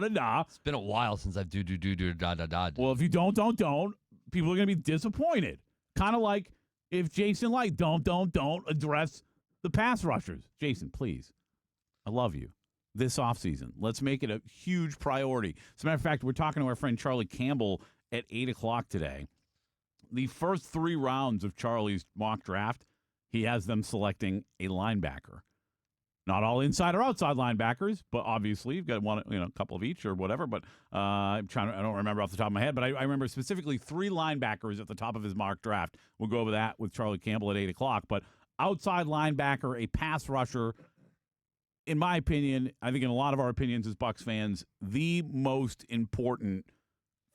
da-da-da. It's been a while since I've do da-da-da. Well, if you don't, people are going to be disappointed. Kind of like if Jason Light don't address the pass rushers. Jason, please. I love you. This offseason, let's make it a huge priority. As a matter of fact, we're talking to our friend Charlie Campbell at 8 o'clock today. The first 3 rounds of Charlie's mock draft, he has them selecting a linebacker. Not all inside or outside linebackers, but obviously you've got one, a couple of each or whatever. But I don't remember off the top of my head, but I remember specifically 3 linebackers at the top of his mock draft. We'll go over that with Charlie Campbell at 8 o'clock. But outside linebacker, a pass rusher, in my opinion, I think in a lot of our opinions as Bucs fans, the most important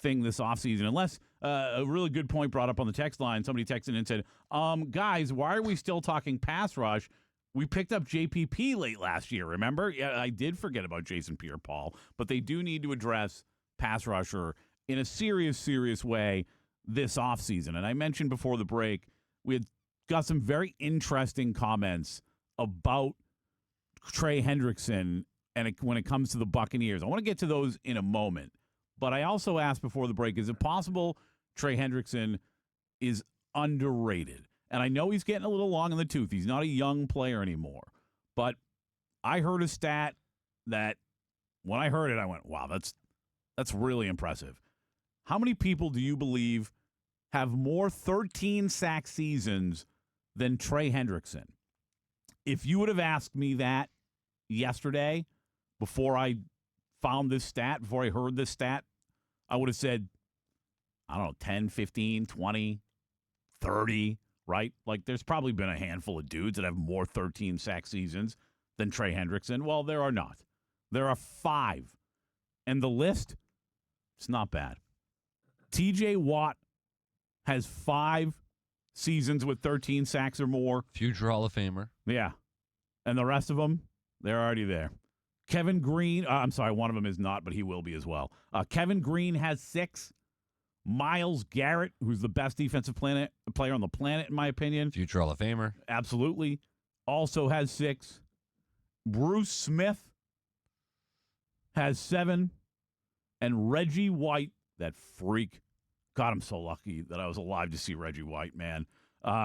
thing this offseason, unless a really good point brought up on the text line. Somebody texted in and said, guys, why are we still talking pass rush? We picked up JPP late last year, remember? Yeah, I did forget about Jason Pierre-Paul, but they do need to address pass rusher in a serious way this offseason. And I mentioned before the break, we had got some very interesting comments about Trey Hendrickson and when it comes to the Buccaneers. I want to get to those in a moment. But I also asked before the break, is it possible Trey Hendrickson is underrated? And I know he's getting a little long in the tooth. He's not a young player anymore. But I heard a stat that when I heard it, I went, wow, that's really impressive. How many people do you believe have more 13-sack seasons than Trey Hendrickson? If you would have asked me that yesterday before I found this stat, before I heard this stat, I would have said, I don't know, 10, 15, 20, 30, right? Like there's probably been a handful of dudes that have more 13-sack seasons than Trey Hendrickson. Well, there are not. There are 5. And the list, it's not bad. TJ Watt has 5 seasons with 13 sacks or more. Future Hall of Famer. Yeah. And the rest of them, they're already there. Kevin Green, I'm sorry, one of them is not, but he will be as well. Kevin Green has 6. Myles Garrett, who's the best defensive player on the planet, in my opinion. Future Hall of Famer. Absolutely. Also has 6. Bruce Smith has 7. And Reggie White, that freak. God, I'm so lucky that I was alive to see Reggie White, man.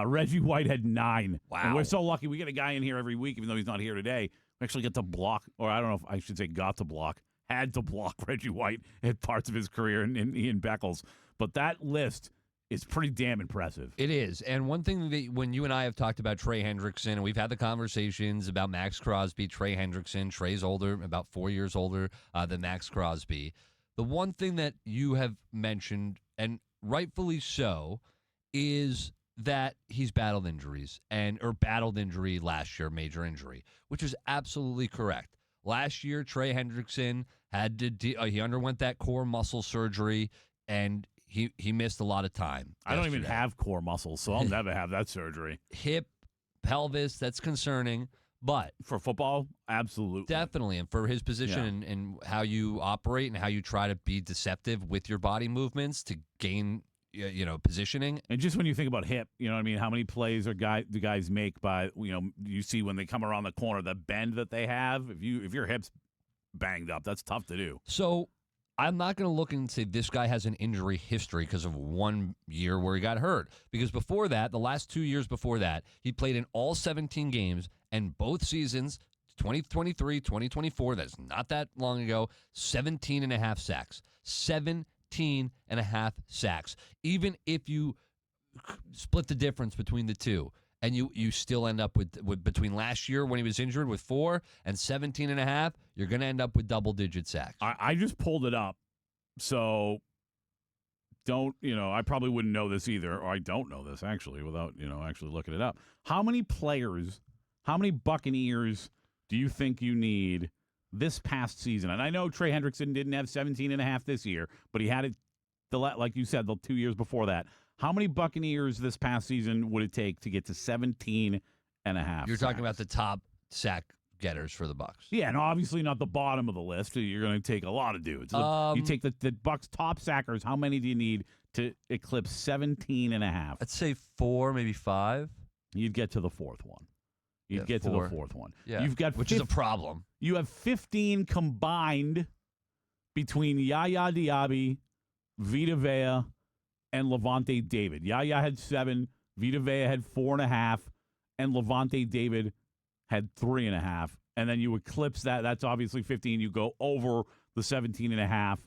Reggie White had 9. Wow. And we're so lucky. We get a guy in here every week, even though he's not here today. We actually get to block, or I don't know if I should say got to block, had to block Reggie White at parts of his career in Ian Beckles. But that list is pretty damn impressive. It is. And one thing that when you and I have talked about Trey Hendrickson, and we've had the conversations about Max Crosby, Trey Hendrickson. Trey's older, about 4 years older than Max Crosby. The one thing that you have mentioned, and rightfully so, is that he's battled injuries or battled injury last year, major injury, which is absolutely correct. Last year, Trey Hendrickson had to he underwent that core muscle surgery, and he missed a lot of time. I don't even have core muscles, so I'll never have that surgery. Hip, pelvis, that's concerning. But for football, absolutely. Definitely. And for his position and how you operate and how you try to be deceptive with your body movements to gain positioning. And just when you think about hip, you know what I mean? How many plays do guys make by, you see when they come around the corner, the bend that they have. If your hip's banged up, that's tough to do. So I'm not going to look and say this guy has an injury history because of 1 year where he got hurt. Because before that, the last 2 years before that, he played in all 17 games, and both seasons, 2023, 2024, that's not that long ago, 17 and a half sacks. 17 and a half sacks. Even if you split the difference between the two, and you still end up with between last year when he was injured with 4 and 17 and a half, you're going to end up with double-digit sacks. I just pulled it up, so I probably wouldn't know this either, or I don't know this, actually, without, actually looking it up. How many Buccaneers do you think you need this past season? And I know Trey Hendrickson didn't have 17 and a half this year, but he had it, like you said, the 2 years before that. How many Buccaneers this past season would it take to get to 17 and a half? You're talking about the top sack getters for the Bucs. Yeah, and obviously not the bottom of the list. You're going to take a lot of dudes. You take the Bucs top sackers. How many do you need to eclipse 17 and a half? I'd say 4, maybe 5. You'd get to the 4th one. You'd get 4. To the 4th one. Yeah, You've got which is a problem. You have 15 combined between Yaya Diaby, Vita Vea, and Levante David. Yaya had 7, Vita Vea had 4.5, and Levante David had 3.5. And then you eclipse that. That's obviously 15. You go over the 17.5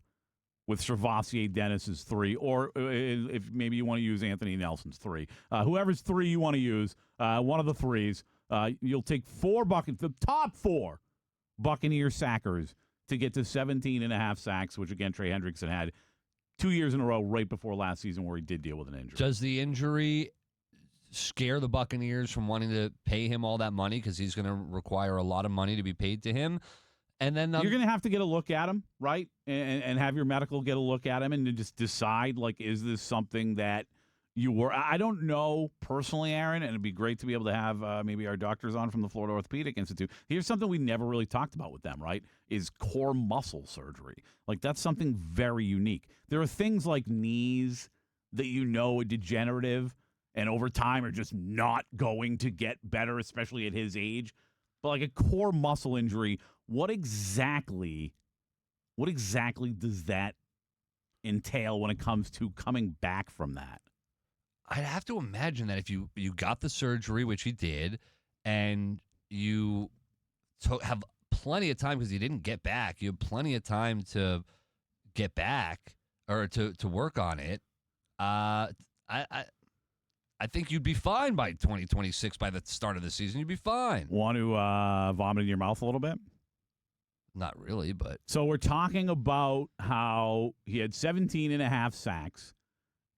with Servassier Dennis's 3, or if maybe you want to use Anthony Nelson's 3. Whoever's 3 you want to use, one of the 3s. You'll take the top 4 Buccaneer sackers to get to 17.5 sacks, which, again, Trey Hendrickson had 2 years in a row right before last season where he did deal with an injury. Does the injury scare the Buccaneers from wanting to pay him all that money because he's going to require a lot of money to be paid to him? And then you're going to have to get a look at him, right? And have your medical get a look at him and to just decide, like, is this something that you were? I don't know personally, Aaron, and it'd be great to be able to have maybe our doctors on from the Florida Orthopedic Institute. Here's something we never really talked about with them, right? Is core muscle surgery. Like, that's something very unique. There are things like knees that are degenerative and over time are just not going to get better, especially at his age. But like a core muscle injury, what exactly does that entail when it comes to coming back from that? I'd have to imagine that if you got the surgery, which he did, and you have plenty of time because he didn't get back, you have plenty of time to get back or to work on it. I think you'd be fine by 2026. By the start of the season, you'd be fine. Want to vomit in your mouth a little bit? Not really, but. So we're talking about how he had 17.5 sacks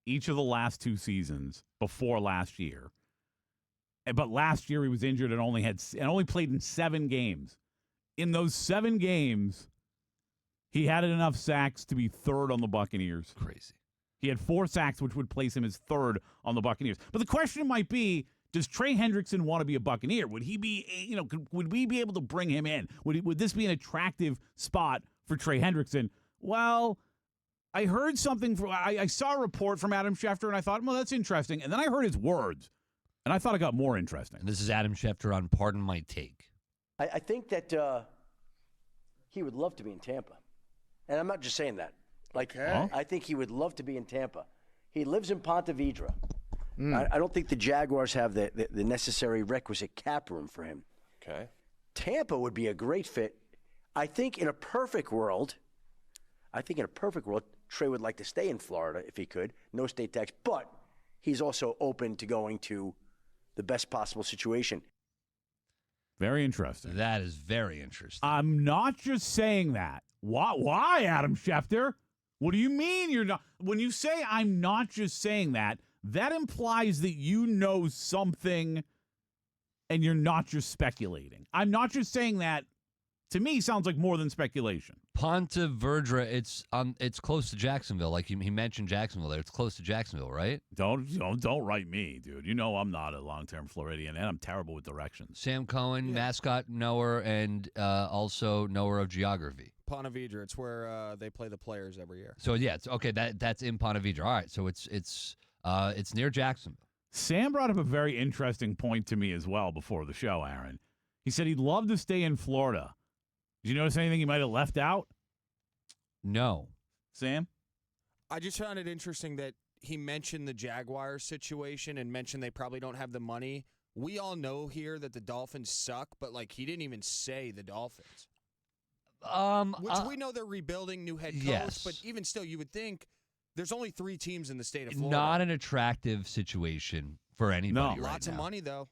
each of the last 2 seasons before last year. But last year he was injured and only played in 7 games. In those 7 games, he had enough sacks to be 3rd on the Buccaneers. Crazy. He had 4 sacks, which would place him as 3rd on the Buccaneers. But the question might be, does Trey Hendrickson want to be a Buccaneer? Would he be, would we be able to bring him in? Would this be an attractive spot for Trey Hendrickson? Well, I heard something. I saw a report from Adam Schefter, and I thought, well, that's interesting. And then I heard his words, and I thought it got more interesting. And this is Adam Schefter on Pardon My Take. I think that he would love to be in Tampa. And I'm not just saying that. I think he would love to be in Tampa. He lives in Ponte Vedra. I don't think the Jaguars have the necessary requisite cap room for him. Okay. Tampa would be a great fit. I think in a perfect world, Trey would like to stay in Florida if he could. No state tax. But he's also open to going to the best possible situation. Very interesting. That is very interesting. I'm not just saying that. Why, Adam Schefter? What do you mean you're not? When you say I'm not just saying that, that implies that you know something and you're not just speculating. I'm not just saying that. To me, sounds like more than speculation. Ponte Vedra, it's close to Jacksonville. Like he mentioned Jacksonville there. It's close to Jacksonville, right? Don't write me, dude. You know I'm not a long-term Floridian, and I'm terrible with directions. Sam Cohen, mascot knower, and also knower of geography. Ponte Vedra, it's where they play the players every year. So yeah, it's okay. That's in Ponte Vedra. All right, so it's near Jacksonville. Sam brought up a very interesting point to me as well before the show, Aaron. He said he'd love to stay in Florida. Did you notice anything he might have left out? No. Sam? I just found it interesting that he mentioned the Jaguars situation and mentioned they probably don't have the money. We all know here that the Dolphins suck, but he didn't even say the Dolphins. Which we know they're rebuilding, new head coach, yes. But even still, you would think there's only 3 teams in the state of Florida. Not an attractive situation for anybody. No. Right Lots now. of money, though.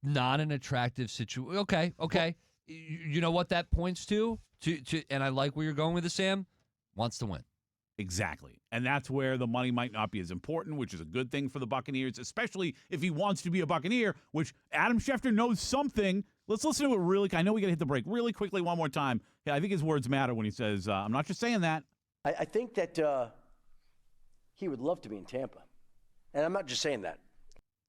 Not an attractive situation. Okay. You know what that points to? And I like where you're going with this, Sam. Wants to win. Exactly. And that's where the money might not be as important, which is a good thing for the Buccaneers, especially if he wants to be a Buccaneer, which Adam Schefter knows something. Let's listen to it really. I know we got to hit the break really quickly one more time. Yeah, I think his words matter when he says, I'm not just saying that. I think that he would love to be in Tampa. And I'm not just saying that.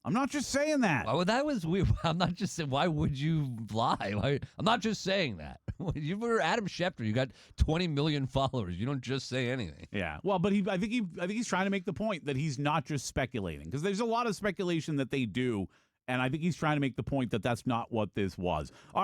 I'm not just saying that. Oh, that was weird. I'm not just saying. Why would you lie? I'm not just saying that. You were Adam Schefter. You got 20 million followers. You don't just say anything. Yeah. Well, but I think he's trying to make the point that he's not just speculating, because there's a lot of speculation that they do, and I think he's trying to make the point that that's not what this was. All right.